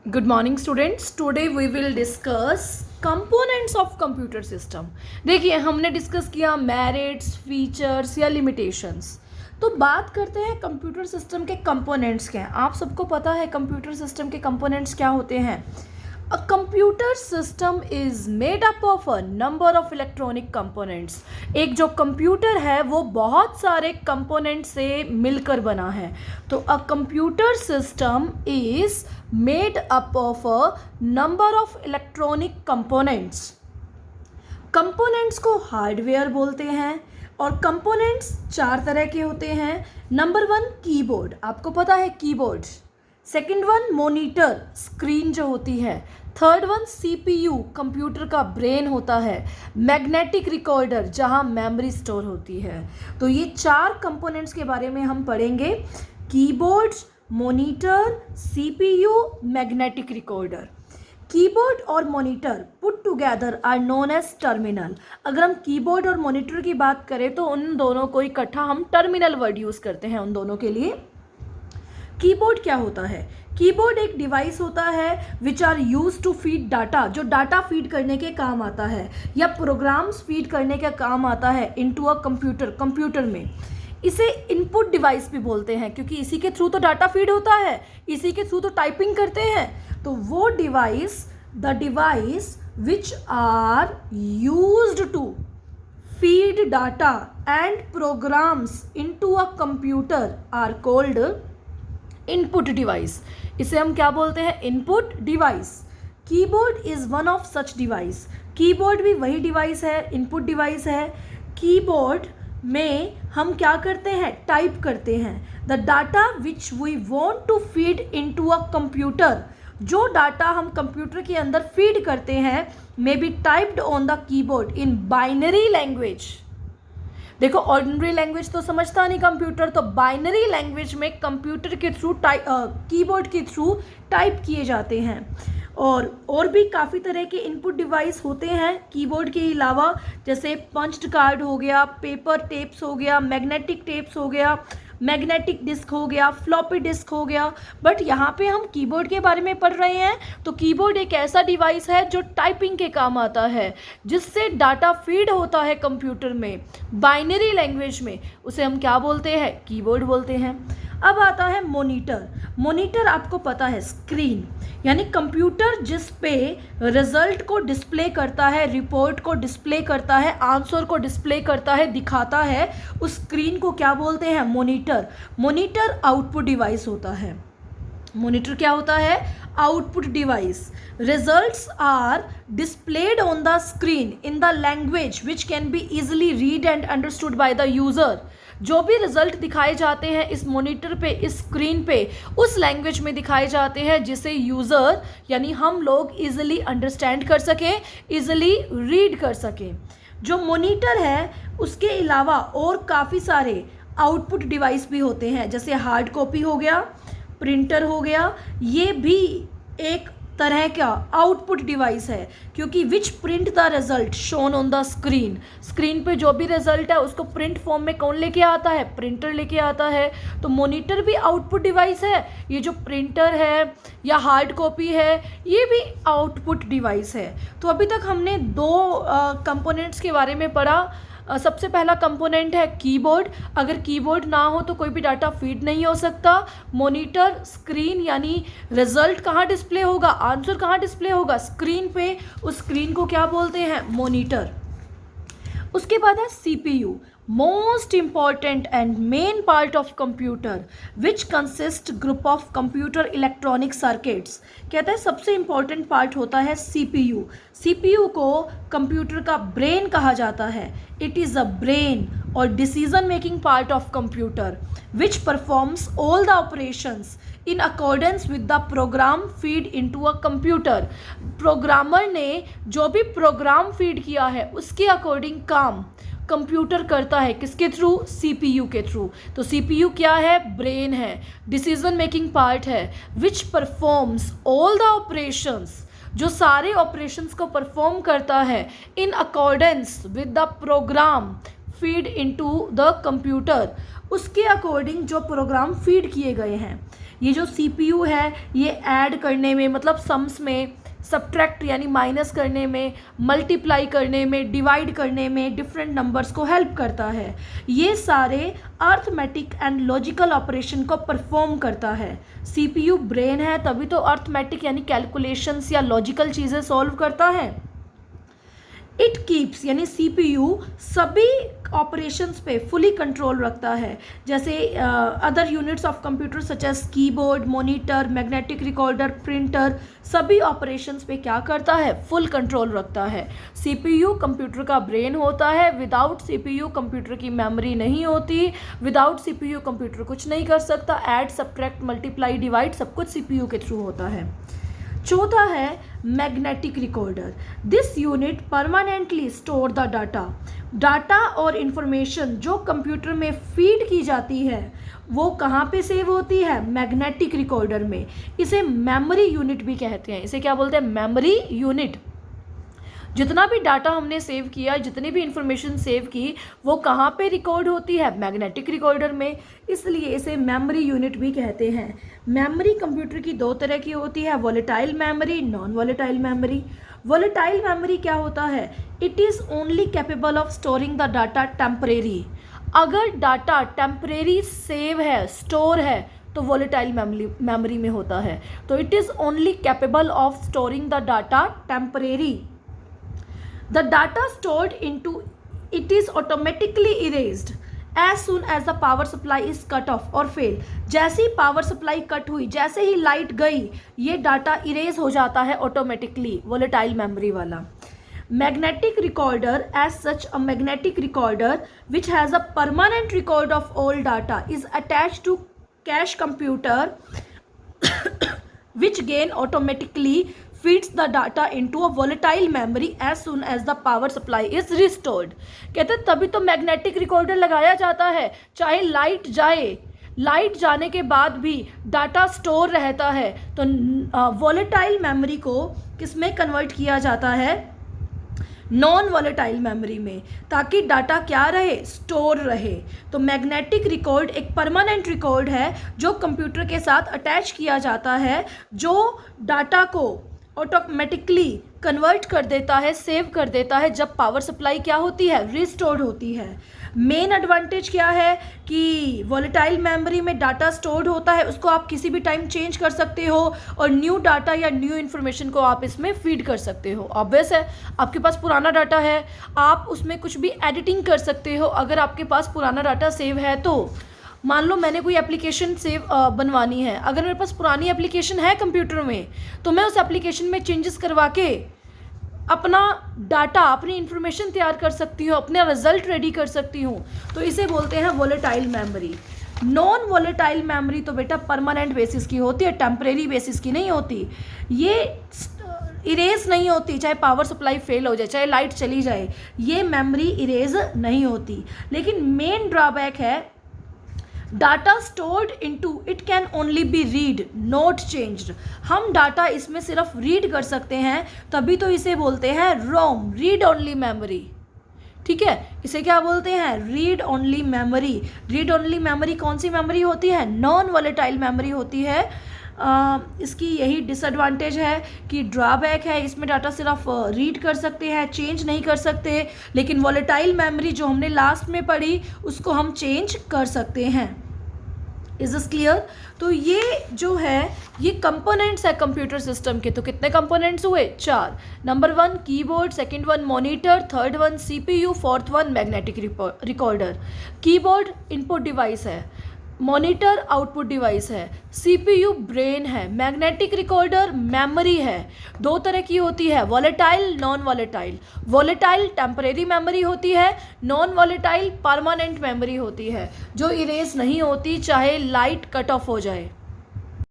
Good morning students. Today we will discuss components of computer system. देखिए हमने discuss किया merits, features या limitations. तो बात करते हैं कंप्यूटर सिस्टम के कंपोनेंट्स क्या हैं. आप सबको पता है कंप्यूटर सिस्टम के कंपोनेंट्स क्या होते हैं. A computer system is made up of a number of electronic components. एक जो कंप्यूटर है वो बहुत सारे कंपोनेंट से मिलकर बना है. तो a computer system is made up of a number of electronic components. Components को हार्डवेयर बोलते हैं और कंपोनेंट्स चार तरह के होते हैं. नंबर 1 कीबोर्ड, आपको पता है keyboard. Second one monitor, screen जो होती है. थर्ड वन सीपीयू, कंप्यूटर का ब्रेन होता है. मैग्नेटिक रिकॉर्डर, जहां मेमोरी स्टोर होती है. तो ये चार कंपोनेंट्स के बारे में हम पढ़ेंगे. Keyboard, monitor, CPU, magnetic recorder. Keyboard और monitor put together are known as terminal. अगर हम कीबोर्ड और मॉनिटर की बात करें तो उन दोनों को इकट्ठा हम टर्मिनल वर्ड यूज़ करते हैं उन दोनों के लिए. कीबोर्ड क्या होता है. कीबोर्ड एक डिवाइस होता है which are use to feed data, जो डाटा फीड करने के काम आता है या प्रोग्राम्स फीड करने का काम आता है इनटू अ कंप्यूटर में. इसे इनपुट डिवाइस भी बोलते हैं क्योंकि इसी के थ्रू तो डाटा फीड होता है, इसी के थ्रू तो टाइपिंग करते हैं. तो वो device, the device which are used to feed data and programs into a computer are called input device. इसे हम क्या बोलते हैं, input device. Keyboard is one of such device. Keyboard भी वही डिवाइस है, इनपुट डिवाइस है. कीबोर्ड में हम क्या करते हैं, टाइप करते हैं. The data which we want to feed into a computer, जो डाटा हम कंप्यूटर के अंदर फीड करते हैं may be typed on the keyboard in binary language. देखो ऑर्डिनरी लैंग्वेज तो समझता नहीं कंप्यूटर, तो बाइनरी लैंग्वेज में कंप्यूटर के थ्रू कीबोर्ड के थ्रू टाइप किए जाते हैं. और भी काफ़ी तरह के इनपुट डिवाइस होते हैं कीबोर्ड के अलावा, जैसे पंच्ड कार्ड हो गया, पेपर टेप्स हो गया, मैग्नेटिक टेप्स हो गया, मैग्नेटिक डिस्क हो गया, फ्लॉपी डिस्क हो गया. बट यहाँ पे हम कीबोर्ड के बारे में पढ़ रहे हैं. तो कीबोर्ड एक ऐसा डिवाइस है जो टाइपिंग के काम आता है, जिससे डाटा फीड होता है कंप्यूटर में बाइनरी लैंग्वेज में. उसे हम क्या बोलते हैं, कीबोर्ड बोलते हैं. अब आता है मॉनिटर. मॉनिटर आपको पता है स्क्रीन, यानी कंप्यूटर जिस पे रिजल्ट को डिस्प्ले करता है, रिपोर्ट को डिस्प्ले करता है, आंसर को डिस्प्ले करता है, दिखाता है, उस स्क्रीन को क्या बोलते हैं, मॉनिटर. मॉनिटर आउटपुट डिवाइस होता है. मॉनिटर क्या होता है, output device. Results are displayed on the screen in the language which can be easily read and understood by the user. जो भी रिजल्ट दिखाए जाते हैं इस मॉनिटर पे, इस स्क्रीन पे, उस लैंग्वेज में दिखाए जाते हैं जिसे यूज़र यानी हम लोग इजीली अंडरस्टैंड कर सकें, इजीली रीड कर सकें. जो मॉनिटर है उसके अलावा और काफ़ी सारे आउटपुट डिवाइस भी होते हैं, जैसे हार्ड कॉपी हो गया, प्रिंटर हो गया. ये भी एक तरह का आउटपुट डिवाइस है क्योंकि which print the result shown on the screen. Screen पे जो भी रिजल्ट है उसको प्रिंट फॉर्म में कौन लेके आता है, प्रिंटर लेके आता है. तो मॉनिटर भी आउटपुट डिवाइस है. ये जो प्रिंटर है या हार्ड कॉपी है ये भी आउटपुट डिवाइस है. तो अभी तक हमने दो कंपोनेंट्स के बारे में पढ़ा. सबसे पहला कंपोनेंट है कीबोर्ड. अगर कीबोर्ड ना हो तो कोई भी डाटा फीड नहीं हो सकता. मॉनिटर स्क्रीन, यानी रिजल्ट कहाँ डिस्प्ले होगा, आंसर कहाँ डिस्प्ले होगा, स्क्रीन पे. उस स्क्रीन को क्या बोलते हैं, मॉनिटर. उसके बाद है CPU, most important and main part of computer which consist group of computer electronic circuits. कहते हैं सबसे इम्पॉर्टेंट पार्ट होता है सीपीयू. सीपीयू को कंप्यूटर का ब्रेन कहा जाता है. इट इज़ अ ब्रेन और decision making part of computer which performs all the operations in accordance with the program feed into a computer. Programmer ने जो भी प्रोग्राम फीड किया है उसके अकॉर्डिंग काम कंप्यूटर करता है. किसके थ्रू, सीपीयू के थ्रू. तो सीपीयू क्या है, ब्रेन है, डिसीजन मेकिंग पार्ट है, which performs all the operations, जो सारे ऑपरेशंस को परफॉर्म करता है in accordance with the program feed into the computer. उसके अकॉर्डिंग जो प्रोग्राम फीड किए गए हैं. ये जो CPU है ये ऐड करने में, मतलब सम्स में, सब्ट्रैक्ट यानी माइनस करने में, मल्टीप्लाई करने में, डिवाइड करने में डिफरेंट नंबर्स को हेल्प करता है। ये सारे अर्थमेटिक एंड लॉजिकल ऑपरेशन को परफॉर्म करता है। CPU ब्रेन है, तभी तो अर्थमेटिक यानी कैलकुलेशंस या लॉजिकल चीज़ें सॉल्व करता है। इट कीप्स यानी CPU सभी ऑपरेशंस पे फुली कंट्रोल रखता है, जैसे other units of computer such as keyboard, monitor, magnetic recorder, printer, सभी ऑपरेशंस पे क्या करता है, फुल कंट्रोल रखता है। CPU कंप्यूटर का ब्रेन होता है। विदाउट CPU कंप्यूटर की मेमोरी नहीं होती। विदाउट CPU कंप्यूटर कुछ नहीं कर सकता। ऐड, सब्ट्रैक्ट, मल्टीप्लाई, डिवाइड सब कुछ CPU के थ्रू होता है। चौथा है magnetic recorder. This unit permanently store the data और इंफॉर्मेशन जो कंप्यूटर में फीड की जाती है वो कहाँ पे सेव होती है, मैग्नेटिक रिकॉर्डर में। इसे मेमोरी यूनिट भी कहते हैं। इसे क्या बोलते हैं, मेमोरी यूनिट। जितना भी डाटा हमने सेव किया, जितनी भी इंफॉर्मेशन सेव की, वो कहाँ पे रिकॉर्ड होती है, मैग्नेटिक रिकॉर्डर में, इसलिए इसे मेमोरी यूनिट भी कहते हैं। मेमोरी कंप्यूटर की दो तरह की होती है, volatile memory, non volatile memory. Volatile memory क्या होता है, it is only capable of storing the data temporary. अगर डाटा टेम्परेरी सेव है, स्टोर है, तो वोलेटाइल मेमोरी में होता है। तो it is only capable of storing the data temporary. The data stored into it is automatically erased as soon as the power supply is cut off or fail। जैसे ही power supply cut हुई, जैसे ही light गई, ये data erase हो जाता है automatically, volatile memory वाला। Magnetic recorder, as such a magnetic recorder which has a permanent record of all data is attached to cache computer which gain automatically feeds the data into a volatile memory as soon as the power supply is restored। कहते हैं तभी तो magnetic recorder लगाया जाता है, चाहे light जाए, light जाने के बाद भी डाटा स्टोर रहता है। तो वोलेटाइल मेमोरी को किस में कन्वर्ट किया जाता है, नॉन वोलेटाइल मेमोरी में, ताकि डाटा क्या रहे, स्टोर रहे। तो मैग्नेटिक रिकॉर्ड एक परमानेंट रिकॉर्ड है जो कंप्यूटर के साथ अटैच किया जाता है, जो डाटा को ऑटोमेटिकली कन्वर्ट कर देता है, सेव कर देता है जब पावर सप्लाई क्या होती है, रिस्टोर्ड होती है। मेन एडवांटेज क्या है कि वोलेटाइल मेमोरी में डाटा स्टोर्ड होता है, उसको आप किसी भी टाइम चेंज कर सकते हो और न्यू डाटा या न्यू इन्फॉर्मेशन को आप इसमें फीड कर सकते हो। ऑब्वियस है, आपके पास पुराना डाटा है, आप उसमें कुछ भी एडिटिंग कर सकते हो। अगर आपके पास पुराना डाटा सेव है तो मान लो मैंने कोई एप्लीकेशन सेव बनवानी है, अगर मेरे पास पुरानी एप्लीकेशन है कंप्यूटर में, तो मैं उस एप्लीकेशन में चेंजेस करवा के अपना डाटा, अपनी इंफॉर्मेशन तैयार कर सकती हूँ, अपना रिजल्ट रेडी कर सकती हूँ। तो इसे बोलते हैं volatile memory. Non volatile memory तो बेटा परमानेंट बेसिस की होती है, टेम्परेरी बेसिस की नहीं होती। ये इरेज नहीं होती, चाहे पावर सप्लाई फेल हो जाए, चाहे लाइट चली जाए, ये मेमोरी इरेज नहीं होती। लेकिन मेन ड्रॉबैक है, data stored into it can only be read not changed. हम डाटा इसमें सिर्फ रीड कर सकते हैं, तभी तो इसे बोलते हैं रोम, रीड ओनली मेमोरी। ठीक है, इसे क्या बोलते हैं, read only memory. Read only memory कौन सी मेमोरी होती है, नॉन वोलेटाइल मेमोरी होती है। इसकी यही डिसएडवांटेज है कि ड्रॉबैक है, इसमें डाटा सिर्फ रीड कर सकते हैं, चेंज नहीं कर सकते। लेकिन वोलेटाइल मेमोरी जो हमने लास्ट में पढ़ी, उसको हम चेंज कर सकते हैं। Is this clear? तो ये जो है, ये कंपोनेंट्स है कंप्यूटर सिस्टम के। तो कितने कंपोनेंट्स हुए, 4। Number 1 keyboard, second 1 monitor, third 1 CPU, fourth 1 magnetic recorder. Keyboard input device है, मॉनिटर आउटपुट डिवाइस है, CPU ब्रेन है, मैग्नेटिक रिकॉर्डर मेमोरी है। दो तरह की होती है, volatile, non volatile. Volatile temporary memory होती है, नॉन वोलेटाइल परमानेंट मेमोरी होती है, जो इरेज नहीं होती चाहे लाइट कट ऑफ हो जाए।